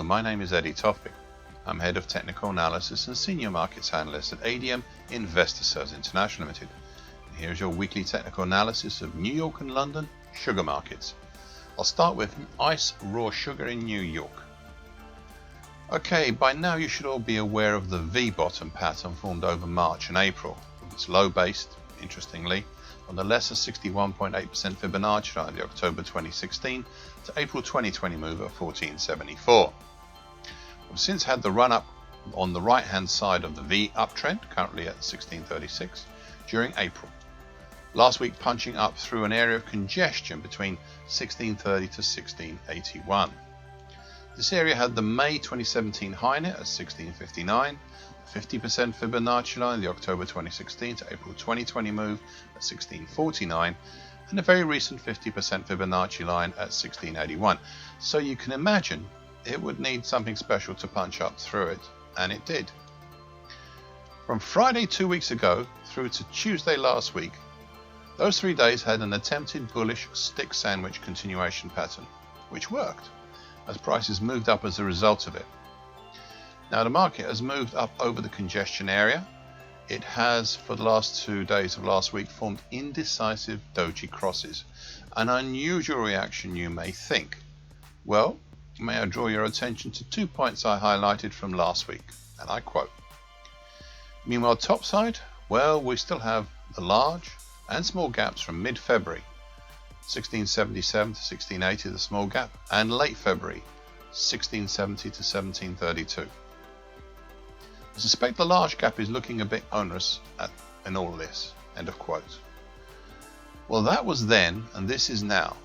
my name is Eddie Tofpik. I'm Head of Technical Analysis and Senior Markets Analyst at ADM Investor Sales International Limited. And here's your weekly technical analysis of New York and London sugar markets. I'll start with ice raw sugar in New York. Okay, by now you should all be aware of the V-bottom pattern formed over March and April. It's low-based, interestingly, on the lesser 61.8% Fibonacci line, the October 2016 to April 2020 move at 1474. We've since had the run-up on the right-hand side of the V uptrend, currently at 1636, during April. Last week punching up through an area of congestion between 1630 to 1681. This area had the May 2017 high net at 1659, 50% Fibonacci line, the October 2016 to April 2020 move at 1649, and a very recent 50% Fibonacci line at 1681. So you can imagine it would need something special to punch up through it, and it did. From Friday 2 weeks ago through to Tuesday last week, those 3 days had an attempted bullish stick sandwich continuation pattern, which worked, as prices moved up as a result of it. Now the market has moved up over the congestion area. It has, for the last 2 days of last week, formed indecisive doji crosses. An unusual reaction, you may think. Well, may I draw your attention to 2 points I highlighted from last week, and I quote. Meanwhile, topside, well, we still have the large and small gaps from mid-February, 1677 to 1680, the small gap, and late February, 1670 to 1732. I suspect the large gap is looking a bit onerous in all this. End of quote. Well, that was then, and this is now.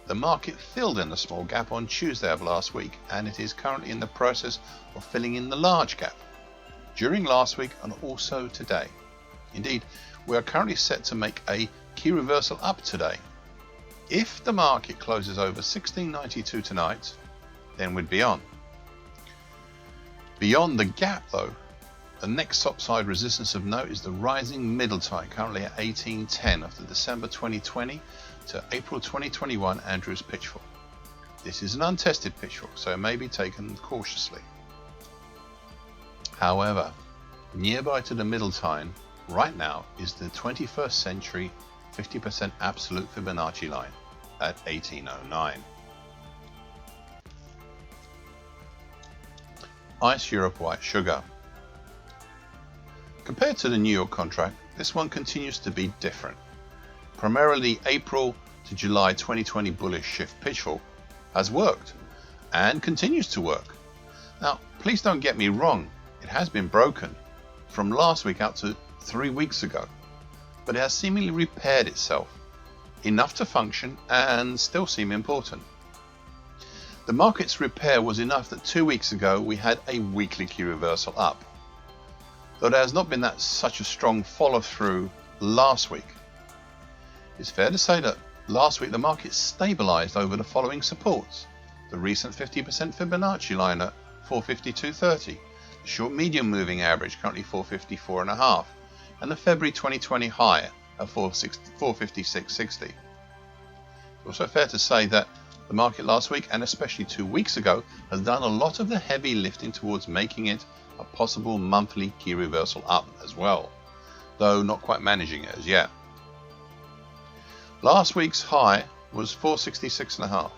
The market filled in the small gap on Tuesday of last week, and it is currently in the process of filling in the large gap during last week and also today. Indeed, we are currently set to make a key reversal up today. If the market closes over 1692 tonight, then we'd be on. Beyond the gap though, the next topside resistance of note is the rising middle tie, currently at 1810 of the December 2020 to April 2021 Andrews pitchfork. This is an untested pitchfork, so it may be taken cautiously. However, nearby to the middle tie right now is the 21st century 50% absolute Fibonacci line at 1809. Ice Europe white sugar. Compared to the New York contract, this one continues to be different. Primarily April to July 2020 bullish shift pitchfork has worked and continues to work. Now, please don't get me wrong, it has been broken from last week out to 3 weeks ago, but it has seemingly repaired itself, enough to function and still seem important. The market's repair was enough that 2 weeks ago we had a weekly key reversal up, though there has not been such a strong follow through last week. It's fair to say that last week the market stabilized over the following supports: the recent 50% Fibonacci line at 452.30, the short medium moving average currently 454.5, and the February 2020 high at 456.60. It's also fair to say that the market last week, and especially 2 weeks ago, has done a lot of the heavy lifting towards making it a possible monthly key reversal up as well, though not quite managing it as yet. Last week's high was 466.5.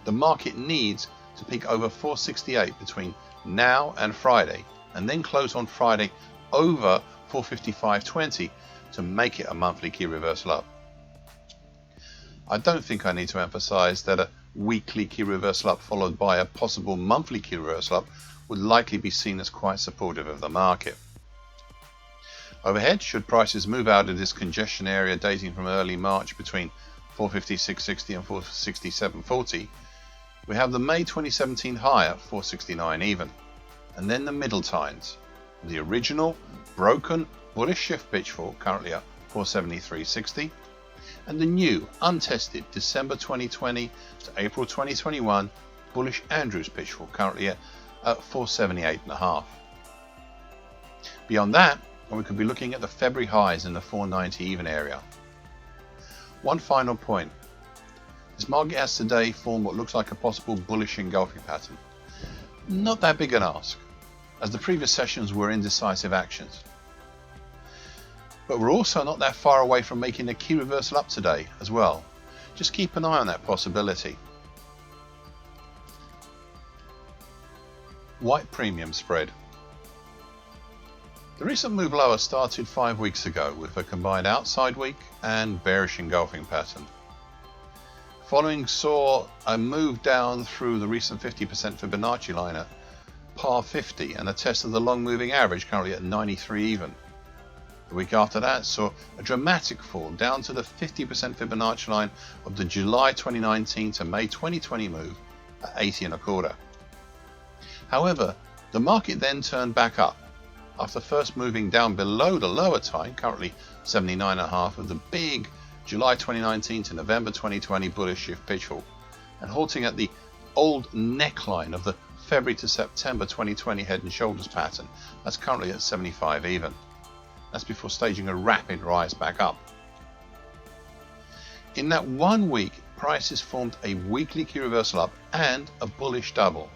The market needs to peak over 468 between now and Friday, and then close on Friday over 455.20 to make it a monthly key reversal up. I don't think I need to emphasize that a weekly key reversal up followed by a possible monthly key reversal up would likely be seen as quite supportive of the market. Overhead, should prices move out of this congestion area dating from early March between 456.60 and 467.40, we have the May 2017 high at 469 even, and then the middle tines, the original broken bullish shift pitchfork currently at 473.60, and the new untested December 2020 to April 2021 bullish Andrews pitchfork currently at 478.5. Beyond that, we could be looking at the February highs in the 490 even area. One final point. This market has today formed what looks like a possible bullish engulfing pattern. Not that big an ask, as the previous sessions were indecisive actions. But we're also not that far away from making a key reversal up today as well. Just keep an eye on that possibility. White premium spread. The recent move lower started 5 weeks ago with a combined outside week and bearish engulfing pattern. Following saw a move down through the recent 50% Fibonacci line at par 50 and a test of the long moving average currently at 93 even. The week after that saw a dramatic fall down to the 50% Fibonacci line of the July 2019 to May 2020 move at 80.25. However, the market then turned back up after first moving down below the lower time, currently 79.5 of the big July 2019 to November 2020 bullish shift pitchfork, and halting at the old neckline of the February to September 2020 head and shoulders pattern. That's currently at 75 even. That's before staging a rapid rise back up. In that 1 week, prices formed a weekly key reversal up and a bullish double.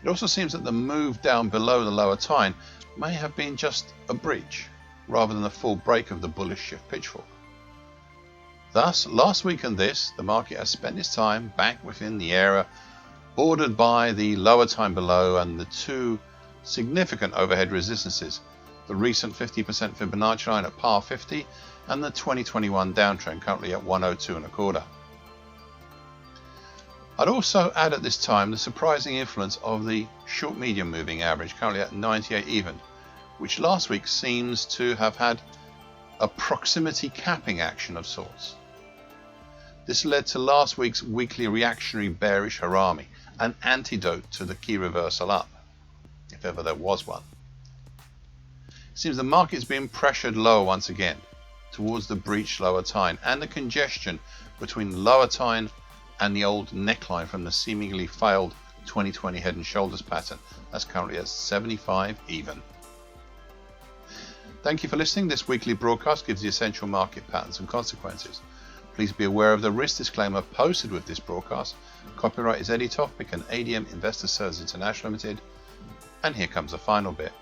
It also seems that the move down below the lower time may have been just a bridge rather than a full break of the bullish shift pitchfork. Thus, last week and this, the market has spent its time back within the area bordered by the lower time below and the two significant overhead resistances, the recent 50% Fibonacci line at par 50 and the 2021 downtrend currently at 102.25. I'd also add at this time the surprising influence of the short medium moving average currently at 98 even, which last week seems to have had a proximity capping action of sorts. This led to last week's weekly reactionary bearish harami, an antidote to the key reversal up, if ever there was one. It seems the market is being pressured lower once again towards the breached lower time and the congestion between the lower time and the old neckline from the seemingly failed 2020 head and shoulders pattern. That's currently at 75 even. Thank you for listening. This weekly broadcast gives the essential market patterns and consequences. Please be aware of the risk disclaimer posted with this broadcast. Copyright is Tofpik and ADM Investor Services International Limited. And here comes the final bit.